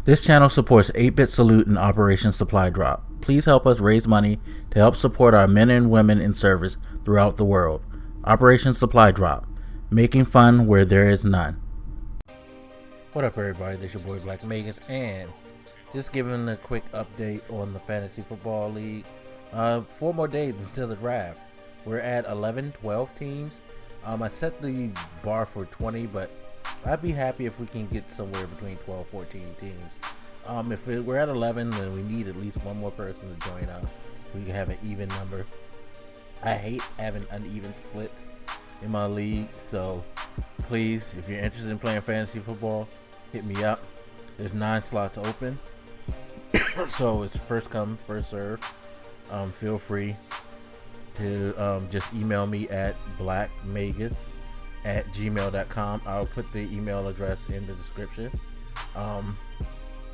This channel supports 8-Bit Salute and Operation Supply Drop. Please help us raise money to help support our men and women in service throughout the world. Operation Supply Drop, making fun where there is none. What up, everybody? This is your boy Black Magus, and just giving a quick update on the Fantasy Football League. 4 more days until the draft. We're at 12 teams. I set the bar for 20, but I'd be happy if we can get somewhere between 12, 14 teams. If we're at 11, then we need at least one more person to join us. We can have an even number. I hate having uneven splits in my league, so please, if you're interested in playing fantasy football, hit me up. There's 9 slots open, so it's first come, first serve. Feel free to just email me at blackmagus@gmail.com. I'll put the email address in the description.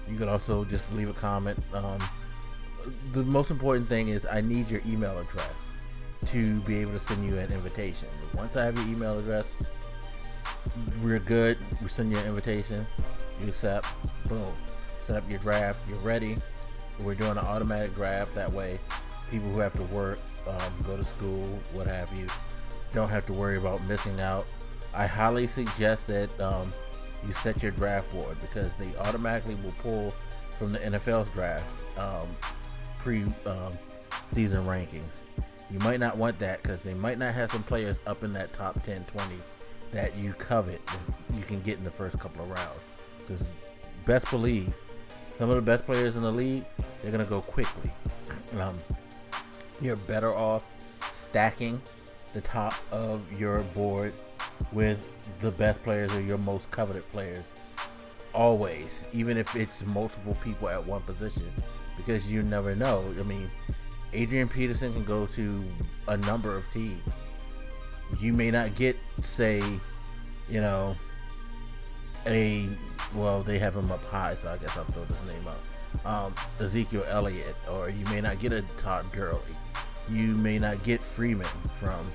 You can also just leave a comment. The most important thing is I need your email address to be able to send you an invitation. Once I have your email address, we're good. We send you an invitation, you accept, boom, set up your draft, you're ready. We're doing an automatic draft. That way people who have to work, go to school, what have you, don't have to worry about missing out. I highly suggest that you set your draft board, because they automatically will pull from the NFL's draft pre-season rankings. You might not want that, because they might not have some players up in that top 10, 20 that you covet that you can get in the first couple of rounds. Because best believe, some of the best players in the league, they're going to go quickly. You're better off stacking the top of your board with the best players or your most coveted players always, even if it's multiple people at one position, because you never know. I mean, Adrian Peterson can go to a number of teams. You may not get, say, well, they have him up high, so I guess I'll throw his name up. Ezekiel Elliott, or you may not get a Todd Gurley. You may not get Freeman from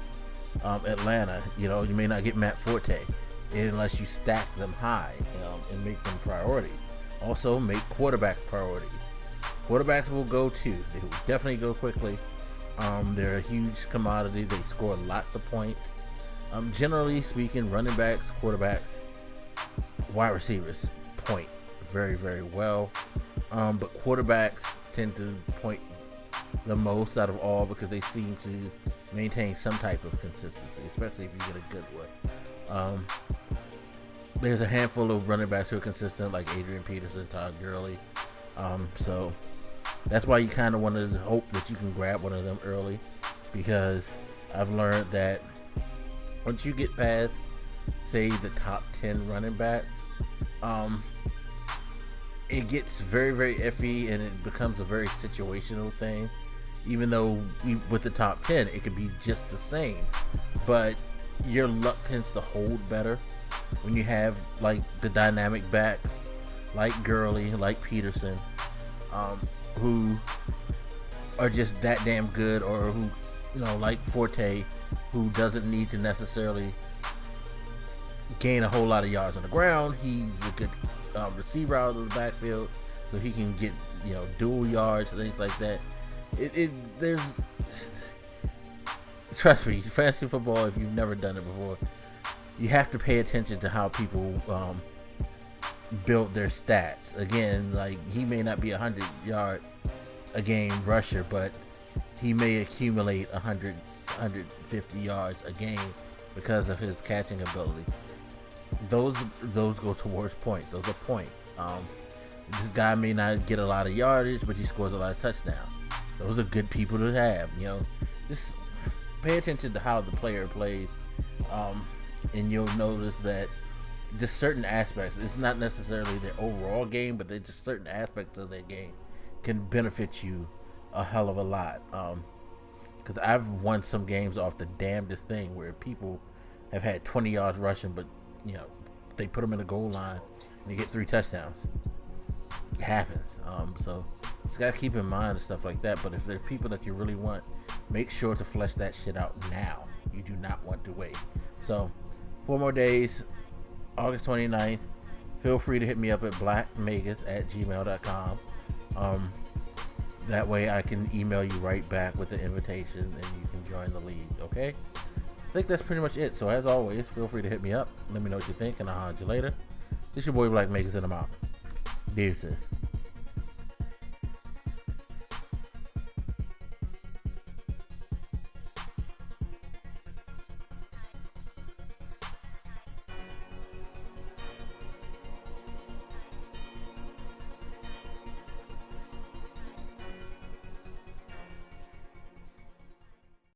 Atlanta. You may not get Matt Forte unless you stack them high, and make them priorities. Also, make quarterbacks priorities. Quarterbacks will go too. They will definitely go quickly. They're a huge commodity. They score lots of points. Generally speaking, running backs, quarterbacks, wide receivers point very, very well. But quarterbacks tend to point the most out of all, because they seem to maintain some type of consistency, especially if you get a good one. There's a handful of running backs who are consistent, like Adrian Peterson, Todd Gurley. So that's why you kind of want to hope that you can grab one of them early, because I've learned that once you get past, say, the top 10 running backs, it gets very, very iffy, and it becomes a very situational thing. Even though with the top 10, it could be just the same, but your luck tends to hold better when you have, like, the dynamic backs like Gurley, like Peterson, who are just that damn good, or who, like Forte, who doesn't need to necessarily gain a whole lot of yards on the ground. He's a good receiver out of the backfield, so he can get dual yards, things like that. There's trust me, fantasy football, if you've never done it before, you have to pay attention to how people build their stats. Again, like, he may not be 100-yard a game rusher, but he may accumulate 150 yards a game because of his catching ability. Those go towards points. Those are points. This guy may not get a lot of yardage, but he scores a lot of touchdowns. Those are good people to have. Just pay attention to how the player plays, and you'll notice that just certain aspects, it's not necessarily their overall game, but they're just certain aspects of their game can benefit you a hell of a lot. Because I've won some games off the damnedest thing, where people have had 20 yards rushing, but they put them in the goal line and they get 3 touchdowns. It happens. So you just gotta keep in mind and stuff like that. But if there's people that you really want, make sure to flesh that shit out now. You do not want to wait. So 4 more days, August 29th. feel free to hit me up at blackmagus@gmail.com. That way I can email you right back with the invitation and you can join the league, okay? I think that's pretty much it. So as always, feel free to hit me up. Let me know what you think and I'll holler at you later. This your boy Black Magus and I'm out. Deuces.